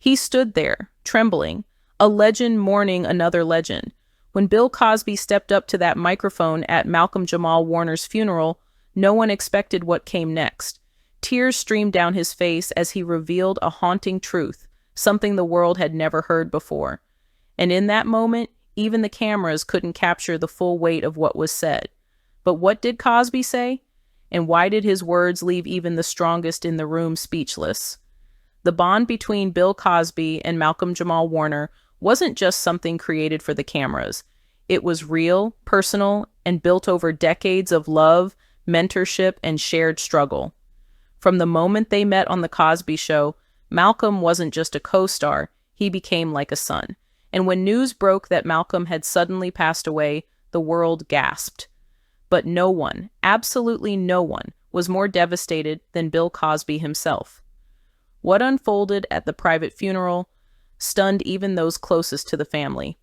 He stood there, trembling, a legend mourning another legend. When Bill Cosby stepped up to that microphone at Malcolm-Jamal Warner's funeral, no one expected what came next. Tears streamed down his face as he revealed a haunting truth, something the world had never heard before. And in that moment, even the cameras couldn't capture the full weight of what was said. But what did Cosby say? And why did his words leave even the strongest in the room speechless? The bond between Bill Cosby and Malcolm-Jamal Warner wasn't just something created for the cameras. It was real, personal, and built over decades of love, mentorship, and shared struggle. From the moment they met on The Cosby Show, Malcolm wasn't just a co-star, he became like a son. And when news broke that Malcolm had suddenly passed away, the world gasped. But no one, absolutely no one, was more devastated than Bill Cosby himself. What unfolded at the private funeral stunned even those closest to the family.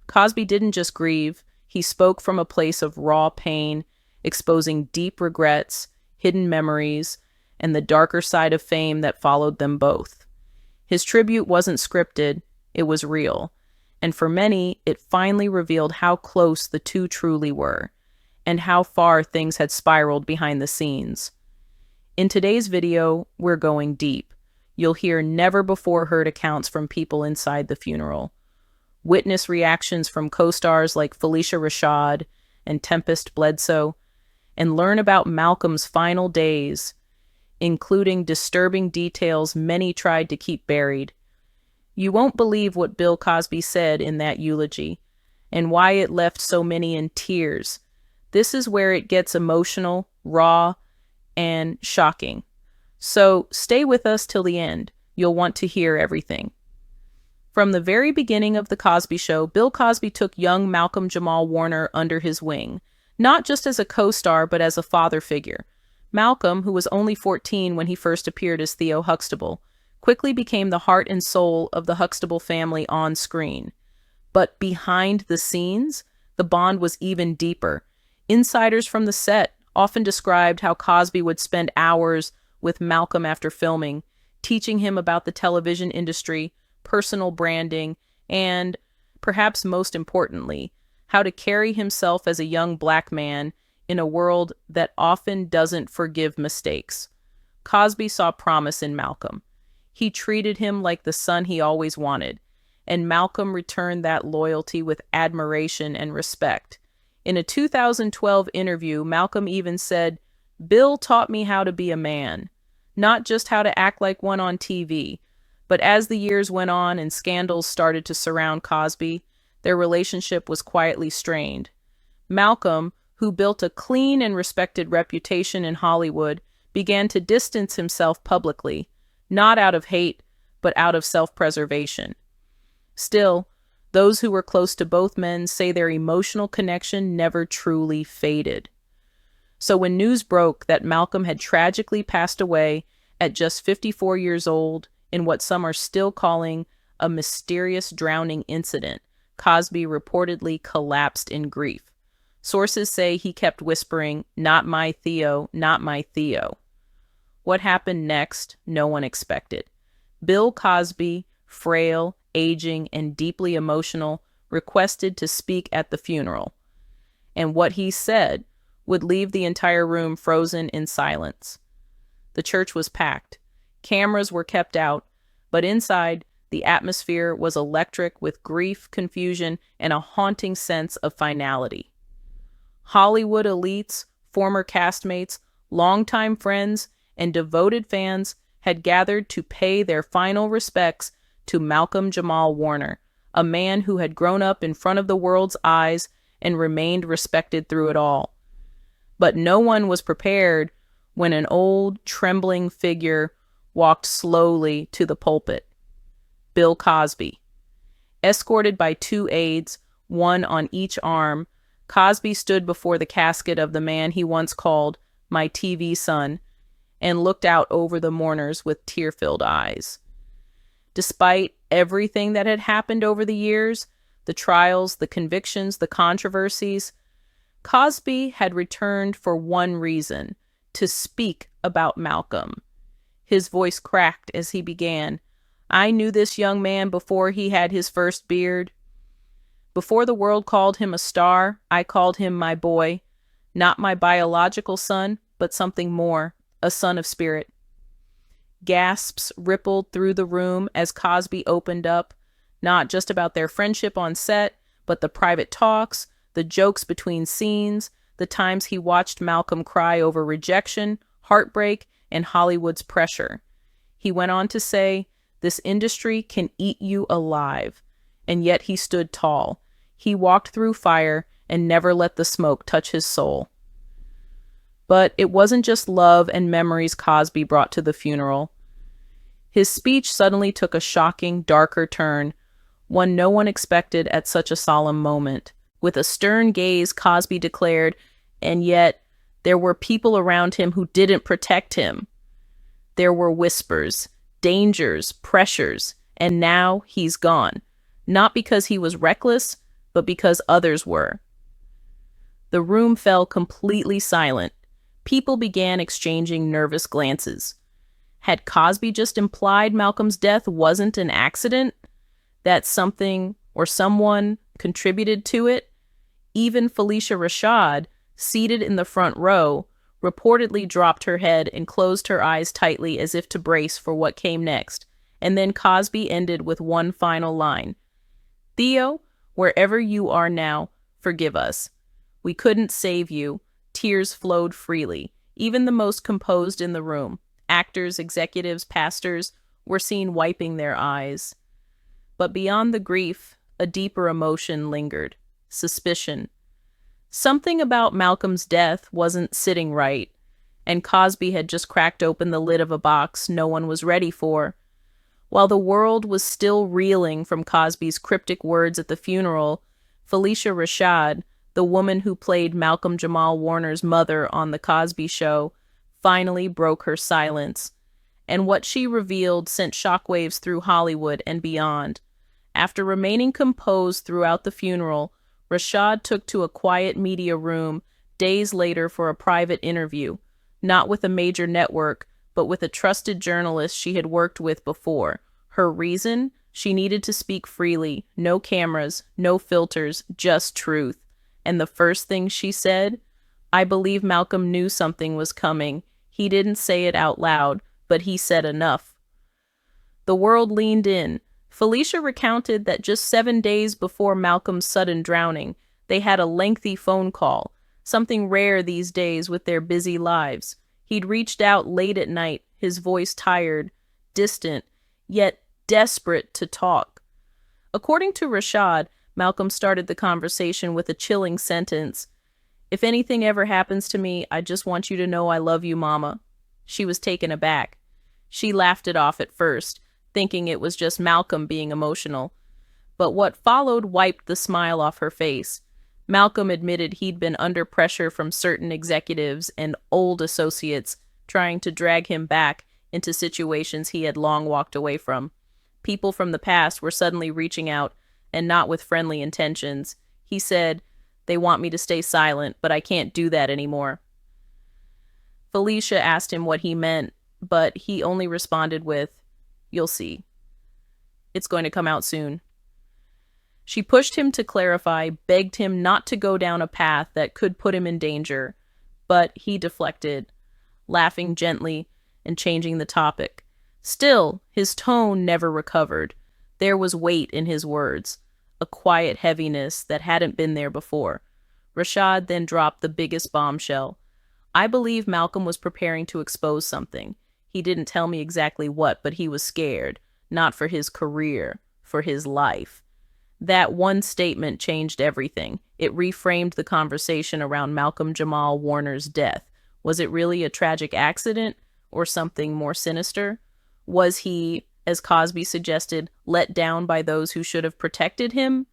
Cosby didn't just grieve, he spoke from a place of raw pain, exposing deep regrets, hidden memories, and the darker side of fame that followed them both. His tribute wasn't scripted, it was real. And for many, it finally revealed how close the two truly were, and how far things had spiraled behind the scenes. In today's video, we're going deep. You'll hear never-before-heard accounts from people inside the funeral, witness reactions from co-stars like Felicia Rashad and Tempest Bledsoe, and learn about Malcolm's final days, including disturbing details many tried to keep buried. You won't believe what Bill Cosby said in that eulogy, and why it left so many in tears. This is where it gets emotional, raw, and shocking. So stay with us till the end. You'll want to hear everything. From the very beginning of The Cosby Show, Bill Cosby took young Malcolm-Jamal Warner under his wing, not just as a co-star, but as a father figure. Malcolm, who was only 14 when he first appeared as Theo Huxtable, quickly became the heart and soul of the Huxtable family on screen. But behind the scenes, the bond was even deeper. Insiders from the set often described how Cosby would spend hours with Malcolm after filming, teaching him about the television industry, personal branding, and, perhaps most importantly, how to carry himself as a young black man in a world that often doesn't forgive mistakes. Cosby saw promise in Malcolm. He treated him like the son he always wanted, and Malcolm returned that loyalty with admiration and respect. In a 2012 interview, Malcolm even said, "Bill taught me how to be a man, not just how to act like one on TV." But as the years went on and scandals started to surround Cosby, their relationship was quietly strained. Malcolm, who built a clean and respected reputation in Hollywood, began to distance himself publicly, not out of hate, but out of self-preservation. Still, those who were close to both men say their emotional connection never truly faded. So when news broke that Malcolm had tragically passed away at just 54 years old in what some are still calling a mysterious drowning incident, Cosby reportedly collapsed in grief. Sources say he kept whispering, "Not my Theo, not my Theo." What happened next, no one expected. Bill Cosby, frail, aging, and deeply emotional, requested to speak at the funeral. And what he said would leave the entire room frozen in silence. The church was packed. Cameras were kept out, but inside, the atmosphere was electric with grief, confusion, and a haunting sense of finality. Hollywood elites, former castmates, longtime friends, and devoted fans had gathered to pay their final respects to Malcolm-Jamal Warner, a man who had grown up in front of the world's eyes and remained respected through it all. But no one was prepared when an old, trembling figure walked slowly to the pulpit. Bill Cosby. Escorted by 2 aides, one on each arm, Cosby stood before the casket of the man he once called "my TV son" and looked out over the mourners with tear-filled eyes. Despite everything that had happened over the years, the trials, the convictions, the controversies, Cosby had returned for one reason: to speak about Malcolm. His voice cracked as he began, I knew this young man before he had his first beard. Before the world called him a star, I called him my boy. Not my biological son, but something more, a son of spirit. Gasps rippled through the room as Cosby opened up, not just about their friendship on set, but the private talks, the jokes between scenes, the times he watched Malcolm cry over rejection, heartbreak, and Hollywood's pressure. He went on to say, "This industry can eat you alive." And yet he stood tall. He walked through fire and never let the smoke touch his soul. But it wasn't just love and memories Cosby brought to the funeral. His speech suddenly took a shocking, darker turn, one no one expected at such a solemn moment. With a stern gaze, Cosby declared, and yet there were people around him who didn't protect him. There were whispers, dangers, pressures, and now he's gone. Not because he was reckless, but because others were. The room fell completely silent. People began exchanging nervous glances. Had Cosby just implied Malcolm's death wasn't an accident? That something or someone contributed to it? Even Felicia Rashad, seated in the front row, reportedly dropped her head and closed her eyes tightly as if to brace for what came next. And then Cosby ended with one final line. "Theo, wherever you are now, forgive us. We couldn't save you." Tears flowed freely. Even the most composed in the room, actors, executives, pastors, were seen wiping their eyes. But beyond the grief, a deeper emotion lingered. Suspicion. Something about Malcolm's death wasn't sitting right, and Cosby had just cracked open the lid of a box no one was ready for. While the world was still reeling from Cosby's cryptic words at the funeral, Felicia Rashad, the woman who played Malcolm-Jamal Warner's mother on The Cosby Show, finally broke her silence. And what she revealed sent shockwaves through Hollywood and beyond. After remaining composed throughout the funeral, Rashad took to a quiet media room days later for a private interview, not with a major network, but with a trusted journalist she had worked with before. Her reason? She needed to speak freely, no cameras, no filters, just truth. And the first thing she said, "I believe Malcolm knew something was coming. He didn't say it out loud, but he said enough." The world leaned in. Felicia recounted that just 7 days before Malcolm's sudden drowning, they had a lengthy phone call, something rare these days with their busy lives. He'd reached out late at night, his voice tired, distant, yet desperate to talk. According to Rashad, Malcolm started the conversation with a chilling sentence. "If anything ever happens to me, I just want you to know I love you, Mama." She was taken aback. She laughed it off at first, thinking it was just Malcolm being emotional. But what followed wiped the smile off her face. Malcolm admitted he'd been under pressure from certain executives and old associates trying to drag him back into situations he had long walked away from. People from the past were suddenly reaching out, and not with friendly intentions. He said, "They want me to stay silent, but I can't do that anymore." Felicia asked him what he meant, but he only responded with, "You'll see. It's going to come out soon." She pushed him to clarify, begged him not to go down a path that could put him in danger, but he deflected, laughing gently and changing the topic. Still, his tone never recovered. There was weight in his words, a quiet heaviness that hadn't been there before. Rashad then dropped the biggest bombshell. "I believe Malcolm was preparing to expose something. He didn't tell me exactly what, but he was scared. Not for his career, for his life." That one statement changed everything. It reframed the conversation around Malcolm-Jamal Warner's death. Was it really a tragic accident or something more sinister? Was he, as Cosby suggested, let down by those who should have protected him?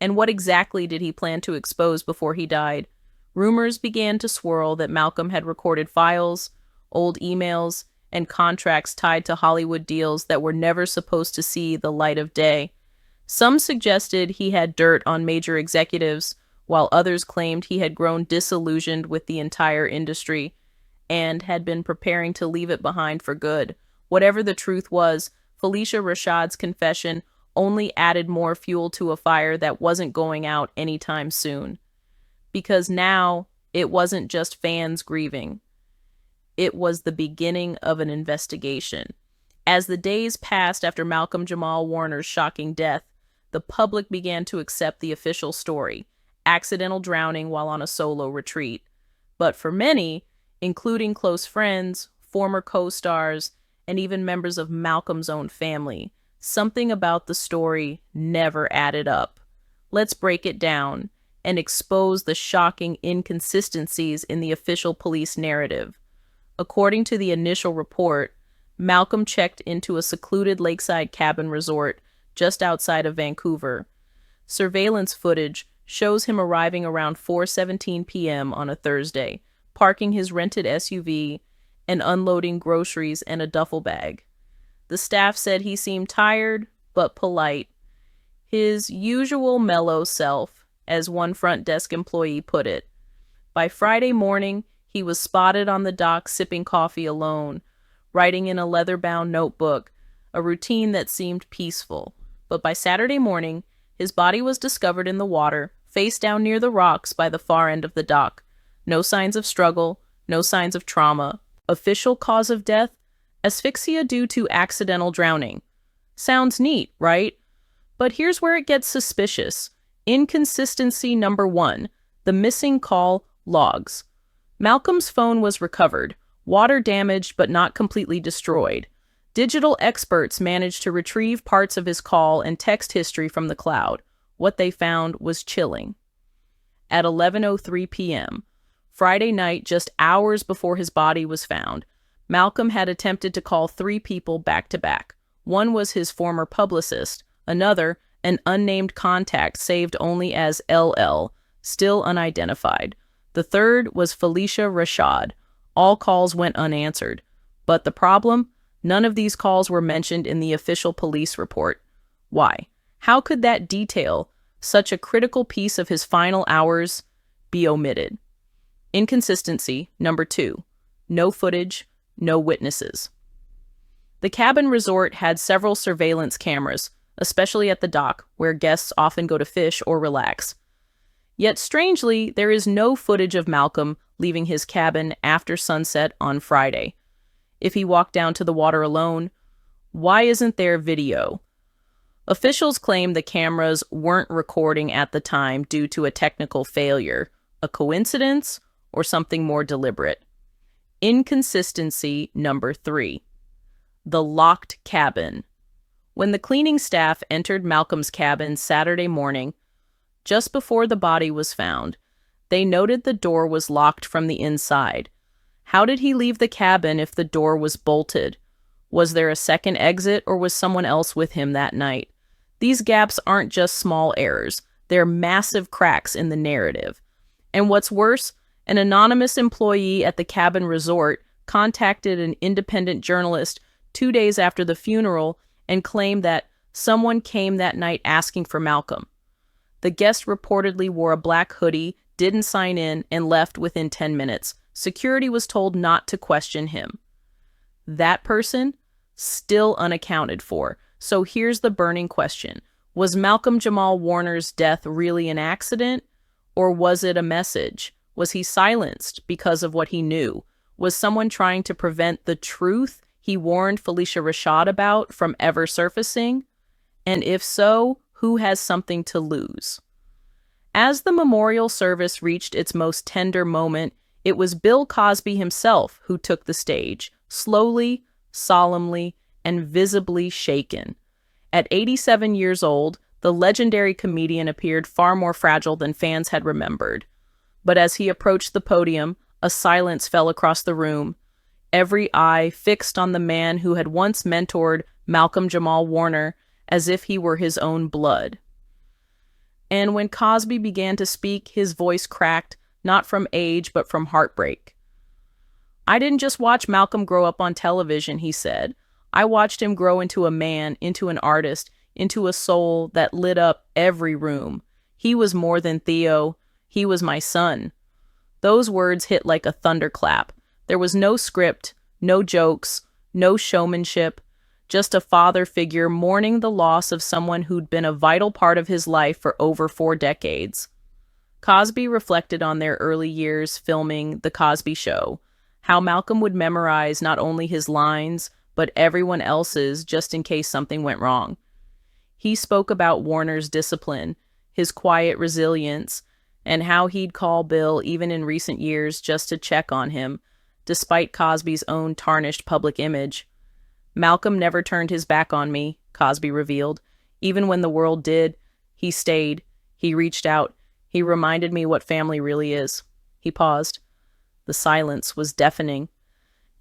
And what exactly did he plan to expose before he died? Rumors began to swirl that Malcolm had recorded files, old emails, and contracts tied to Hollywood deals that were never supposed to see the light of day. Some suggested he had dirt on major executives, while others claimed he had grown disillusioned with the entire industry and had been preparing to leave it behind for good. Whatever the truth was, Felicia Rashad's confession only added more fuel to a fire that wasn't going out anytime soon. Because now it wasn't just fans grieving. It was the beginning of an investigation. As the days passed after Malcolm-Jamal Warner's shocking death, the public began to accept the official story: accidental drowning while on a solo retreat. But for many, including close friends, former co-stars, and even members of Malcolm's own family, something about the story never added up. Let's break it down and expose the shocking inconsistencies in the official police narrative. According to the initial report, Malcolm checked into a secluded lakeside cabin resort just outside of Vancouver. Surveillance footage shows him arriving around 4:17 p.m. on a Thursday, parking his rented SUV and unloading groceries and a duffel bag. The staff said he seemed tired, but polite. His usual mellow self, as one front desk employee put it. By Friday morning, he was spotted on the dock sipping coffee alone, writing in a leather-bound notebook, a routine that seemed peaceful. But by Saturday morning, his body was discovered in the water, face down near the rocks by the far end of the dock. No signs of struggle, no signs of trauma. Official cause of death: asphyxia due to accidental drowning. Sounds neat, right? But here's where it gets suspicious. Inconsistency number 1, the missing call logs. Malcolm's phone was recovered, water damaged but not completely destroyed. Digital experts managed to retrieve parts of his call and text history from the cloud. What they found was chilling. At 11:03 p.m., Friday night, just hours before his body was found, Malcolm had attempted to call 3 people back to back. One was his former publicist, another, an unnamed contact saved only as LL, still unidentified. The third was Felicia Rashad. All calls went unanswered. But the problem? None of these calls were mentioned in the official police report. Why? How could that detail, such a critical piece of his final hours, be omitted? Inconsistency number 2. No footage, no witnesses. The cabin resort had several surveillance cameras, especially at the dock, where guests often go to fish or relax. Yet strangely, there is no footage of Malcolm leaving his cabin after sunset on Friday. If he walked down to the water alone, why isn't there video? Officials claim the cameras weren't recording at the time due to a technical failure. A coincidence or something more deliberate? Inconsistency number 3. The locked cabin. When the cleaning staff entered Malcolm's cabin Saturday morning, just before the body was found, they noted the door was locked from the inside. How did he leave the cabin if the door was bolted? Was there a second exit, or was someone else with him that night? These gaps aren't just small errors. They're massive cracks in the narrative. And what's worse, an anonymous employee at the cabin resort contacted an independent journalist 2 days after the funeral and claimed that someone came that night asking for Malcolm. The guest reportedly wore a black hoodie, didn't sign in, and left within 10 minutes. Security was told not to question him. That person? Still unaccounted for. So here's the burning question. Was Malcolm-Jamal Warner's death really an accident? Or was it a message? Was he silenced because of what he knew? Was someone trying to prevent the truth he warned Felicia Rashad about from ever surfacing? And if so, who has something to lose? As the memorial service reached its most tender moment, it was Bill Cosby himself who took the stage, slowly, solemnly, and visibly shaken. At 87 years old, the legendary comedian appeared far more fragile than fans had remembered. But as he approached the podium, a silence fell across the room, every eye fixed on the man who had once mentored Malcolm-Jamal Warner as if he were his own blood. And when Cosby began to speak, his voice cracked, not from age, but from heartbreak. "I didn't just watch Malcolm grow up on television," he said. "I watched him grow into a man, into an artist, into a soul that lit up every room. He was more than Theo. He was my son." Those words hit like a thunderclap. There was no script, no jokes, no showmanship, just a father figure mourning the loss of someone who'd been a vital part of his life for over 4 decades. Cosby reflected on their early years filming The Cosby Show, how Malcolm would memorize not only his lines, but everyone else's just in case something went wrong. He spoke about Warner's discipline, his quiet resilience, and how he'd call Bill even in recent years just to check on him, despite Cosby's own tarnished public image. Malcolm never turned his back on me, Cosby revealed. Even when the world did, he stayed. He reached out. He reminded me what family really is. He paused. The silence was deafening.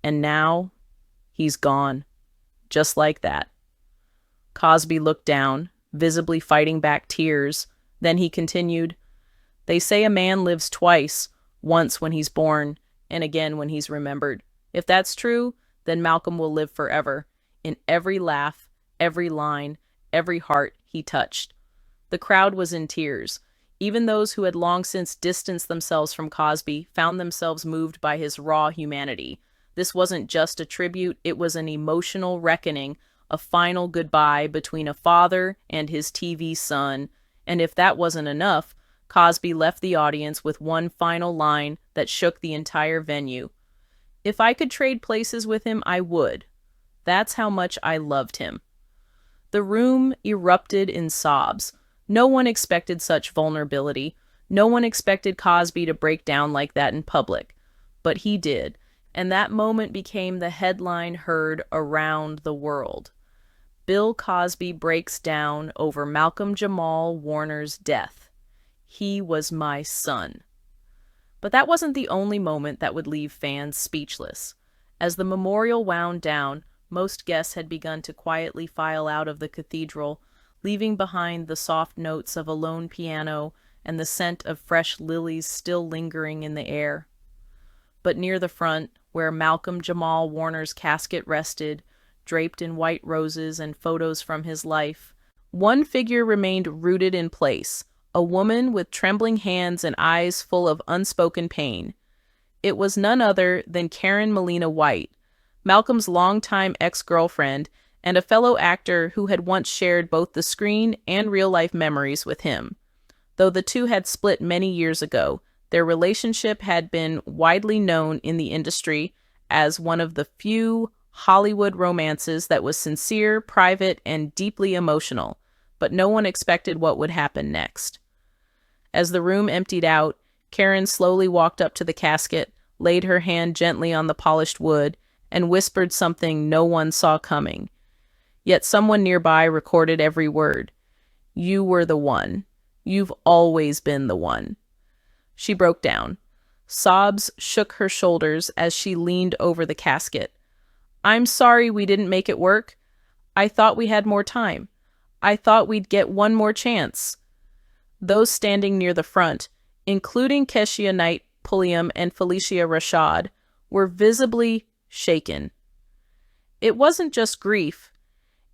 And now, he's gone. Just like that. Cosby looked down, visibly fighting back tears. Then he continued, "They say a man lives twice, once when he's born, and again when he's remembered. If that's true, then Malcolm will live forever, in every laugh, every line, every heart he touched." The crowd was in tears. Even those who had long since distanced themselves from Cosby found themselves moved by his raw humanity. This wasn't just a tribute, it was an emotional reckoning, a final goodbye between a father and his TV son. And if that wasn't enough, Cosby left the audience with one final line that shook the entire venue. "If I could trade places with him, I would. That's how much I loved him." The room erupted in sobs. No one expected such vulnerability. No one expected Cosby to break down like that in public. But he did, and that moment became the headline heard around the world. Bill Cosby breaks down over Malcolm-Jamal Warner's death. "He was my son." But that wasn't the only moment that would leave fans speechless. As the memorial wound down, most guests had begun to quietly file out of the cathedral, leaving behind the soft notes of a lone piano and the scent of fresh lilies still lingering in the air. But near the front, where Malcolm-Jamal Warner's casket rested, draped in white roses and photos from his life, one figure remained rooted in place, a woman with trembling hands and eyes full of unspoken pain. It was none other than Karen Molina White, Malcolm's longtime ex-girlfriend and a fellow actor who had once shared both the screen and real-life memories with him. Though the two had split many years ago, their relationship had been widely known in the industry as one of the few Hollywood romances that was sincere, private, and deeply emotional, but no one expected what would happen next. As the room emptied out, Karen slowly walked up to the casket, laid her hand gently on the polished wood, and whispered something no one saw coming. Yet someone nearby recorded every word. "You were the one. You've always been the one." She broke down. Sobs shook her shoulders as she leaned over the casket. "I'm sorry we didn't make it work. I thought we had more time. I thought we'd get one more chance." Those standing near the front, including Keshia Knight Pulliam and Felicia Rashad, were visibly shaken. It wasn't just grief.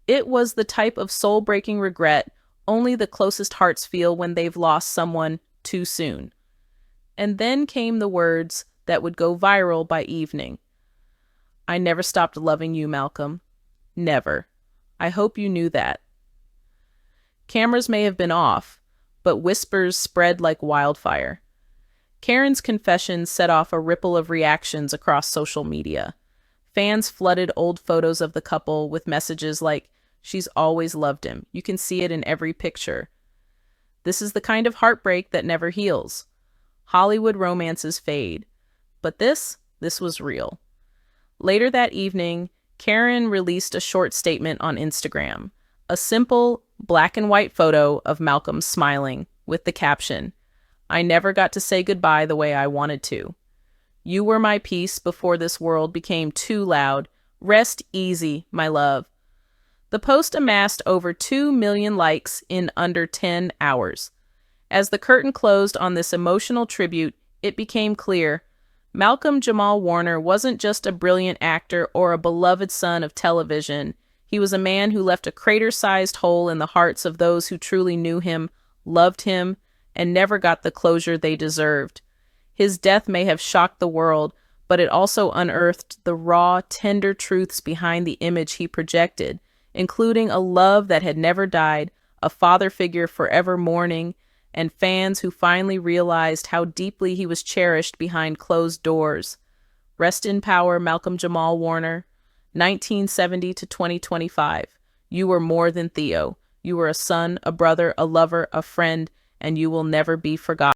It was the type of soul-breaking regret only the closest hearts feel when they've lost someone too soon. And then came the words that would go viral by evening. "I never stopped loving you, Malcolm. Never. I hope you knew that." Cameras may have been off, but whispers spread like wildfire. Karen's confession set off a ripple of reactions across social media. Fans flooded old photos of the couple with messages like, "She's always loved him. You can see it in every picture." This is the kind of heartbreak that never heals. Hollywood romances fade. But this was real. Later that evening, Karen released a short statement on Instagram, a simple black and white photo of Malcolm smiling with the caption, "I never got to say goodbye the way I wanted to. You were my peace before this world became too loud. Rest easy, my love." The post amassed over 2 million likes in under 10 hours. As the curtain closed on this emotional tribute, it became clear Malcolm-Jamal Warner wasn't just a brilliant actor or a beloved son of television. He was a man who left a crater-sized hole in the hearts of those who truly knew him, loved him, and never got the closure they deserved. His death may have shocked the world, but it also unearthed the raw, tender truths behind the image he projected, including a love that had never died, a father figure forever mourning, and fans who finally realized how deeply he was cherished behind closed doors. Rest in power, Malcolm-Jamal Warner. 1970 to 2025. You were more than Theo. You were a son, a brother, a lover, a friend, and you will never be forgotten.